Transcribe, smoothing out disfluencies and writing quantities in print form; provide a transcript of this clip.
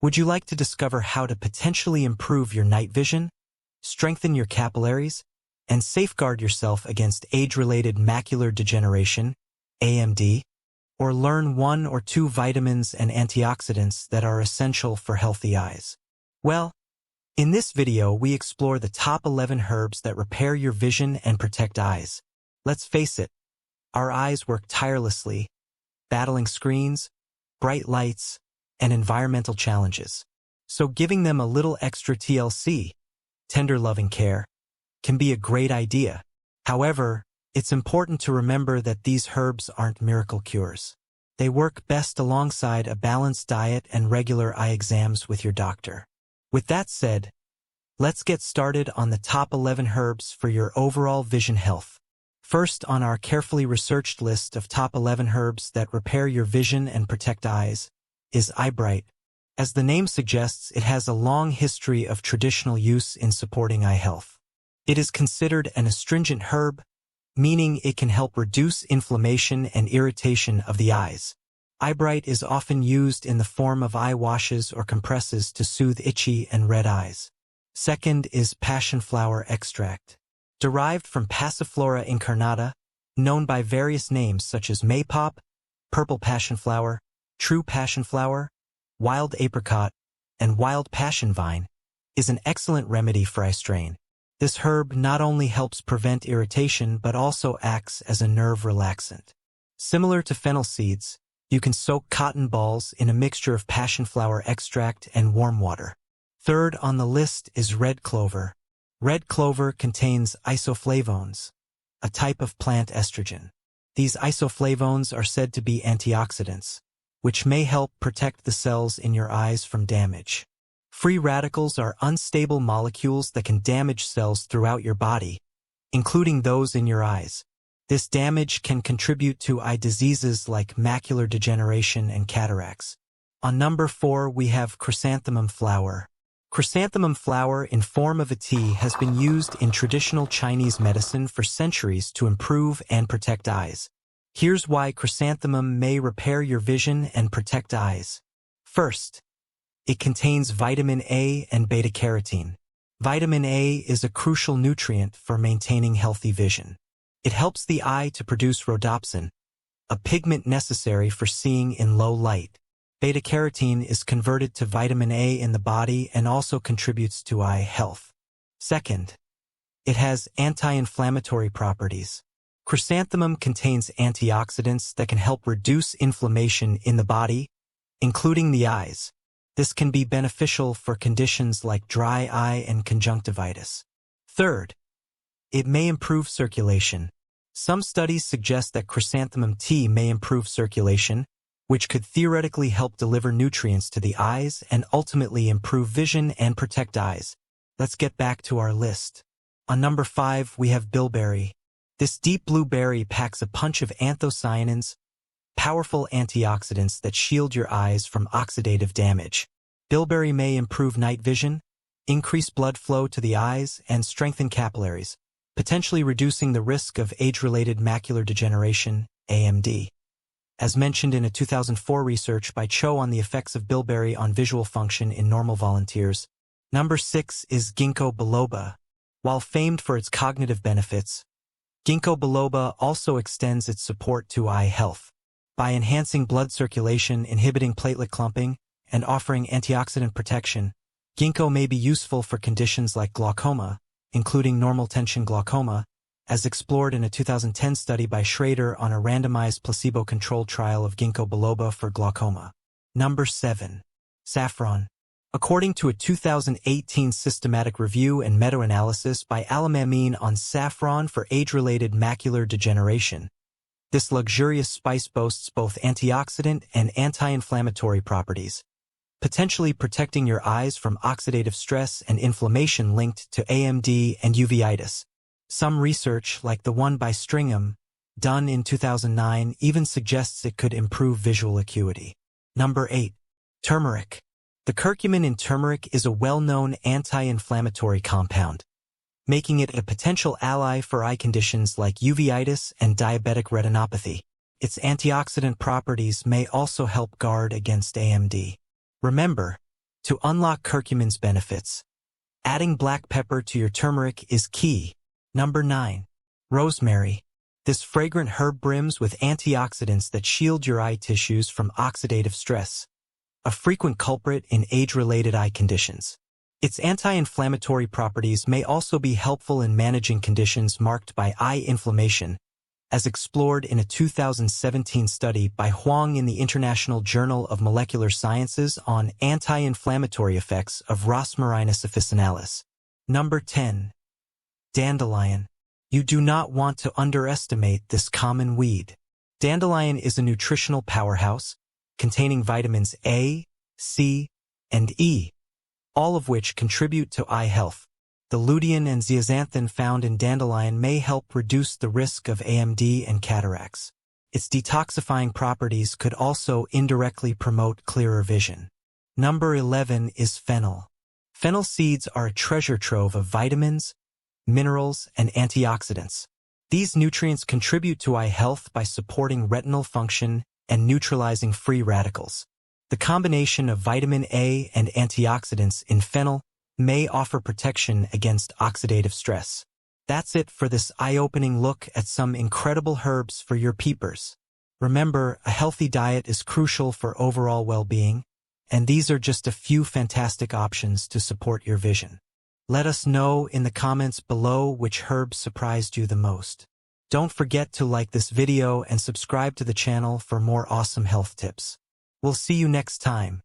Would you like to discover how to potentially improve your night vision, strengthen your capillaries, and safeguard yourself against age-related macular degeneration, AMD, or learn 1 or 2 vitamins and antioxidants that are essential for healthy eyes? Well, in this video we explore the top 11 herbs that repair your vision and protect eyes. Let's face it, our eyes work tirelessly, battling screens, bright lights, and environmental challenges. So giving them a little extra TLC, tender loving care, can be a great idea. However, it's important to remember that these herbs aren't miracle cures. They work best alongside a balanced diet and regular eye exams with your doctor. With that said, let's get started on the top 11 herbs for your overall vision health. First on our carefully researched list of top 11 herbs that repair your vision and protect eyes is eyebright. As the name suggests, it has a long history of traditional use in supporting eye health. It is considered an astringent herb, meaning it can help reduce inflammation and irritation of the eyes. Eyebright is often used in the form of eye washes or compresses to soothe itchy and red eyes. Second is passion flower extract. Derived from Passiflora incarnata, known by various names such as maypop, purple passion flower, true passion flower, wild apricot, and wild passion vine, is an excellent remedy for eye strain. This herb not only helps prevent irritation but also acts as a nerve relaxant. Similar to fennel seeds, you can soak cotton balls in a mixture of passion flower extract and warm water. Third on the list is red clover. Red clover contains isoflavones, a type of plant estrogen. These isoflavones are said to be antioxidants, which may help protect the cells in your eyes from damage. Free radicals are unstable molecules that can damage cells throughout your body, including those in your eyes. This damage can contribute to eye diseases like macular degeneration and cataracts. On number 4 we have chrysanthemum flower. Chrysanthemum flower in form of a tea has been used in traditional Chinese medicine for centuries to improve and protect eyes. Here's why chrysanthemum may repair your vision and protect eyes. First, it contains vitamin A and beta-carotene. Vitamin A is a crucial nutrient for maintaining healthy vision. It helps the eye to produce rhodopsin, a pigment necessary for seeing in low light. Beta-carotene is converted to vitamin A in the body and also contributes to eye health. Second, it has anti-inflammatory properties. Chrysanthemum contains antioxidants that can help reduce inflammation in the body, including the eyes. This can be beneficial for conditions like dry eye and conjunctivitis. Third, it may improve circulation. Some studies suggest that chrysanthemum tea may improve circulation, which could theoretically help deliver nutrients to the eyes and ultimately improve vision and protect eyes. Let's get back to our list. On number 5 we have bilberry. This deep blue berry packs a punch of anthocyanins, powerful antioxidants that shield your eyes from oxidative damage. Bilberry may improve night vision, increase blood flow to the eyes, and strengthen capillaries, potentially reducing the risk of age-related macular degeneration, AMD. As mentioned in a 2004 research by Cho on the effects of bilberry on visual function in normal volunteers. Number 6 is ginkgo biloba. While famed for its cognitive benefits, ginkgo biloba also extends its support to eye health. By enhancing blood circulation, inhibiting platelet clumping, and offering antioxidant protection, ginkgo may be useful for conditions like glaucoma, including normal tension glaucoma, as explored in a 2010 study by Schrader on a randomized placebo-controlled trial of ginkgo biloba for glaucoma. Number 7. Saffron. According to a 2018 systematic review and meta-analysis by Alamamine on saffron for age-related macular degeneration, this luxurious spice boasts both antioxidant and anti-inflammatory properties, potentially protecting your eyes from oxidative stress and inflammation linked to AMD and uveitis. Some research, like the one by Stringham, done in 2009, even suggests it could improve visual acuity. Number 8. Turmeric. The curcumin in turmeric is a well-known anti-inflammatory compound, making it a potential ally for eye conditions like uveitis and diabetic retinopathy. Its antioxidant properties may also help guard against AMD. Remember, To unlock curcumin's benefits, adding black pepper to your turmeric is key. Number 9. Rosemary. This fragrant herb brims with antioxidants that shield your eye tissues from oxidative stress, a frequent culprit in age-related eye conditions. Its anti-inflammatory properties may also be helpful in managing conditions marked by eye inflammation, as explored in a 2017 study by Huang in the International Journal of Molecular Sciences on anti-inflammatory effects of Rosmarinus officinalis. Number 10. Dandelion. You do not want to underestimate this common weed. Dandelion is a nutritional powerhouse containing vitamins A, C, and E, all of which contribute to eye health. The lutein and zeaxanthin found in dandelion may help reduce the risk of AMD and cataracts. Its detoxifying properties could also indirectly promote clearer vision. Number 11 is fennel. Fennel seeds are a treasure trove of vitamins, minerals, and antioxidants. These nutrients contribute to eye health by supporting retinal function and neutralizing free radicals. The combination of vitamin A and antioxidants in fennel may offer protection against oxidative stress. That's it for this eye-opening look at some incredible herbs for your peepers. Remember, a healthy diet is crucial for overall well-being, and these are just a few fantastic options to support your vision. Let us know in the comments below which herbs surprised you the most. Don't forget to like this video and subscribe to the channel for more awesome health tips. We'll see you next time.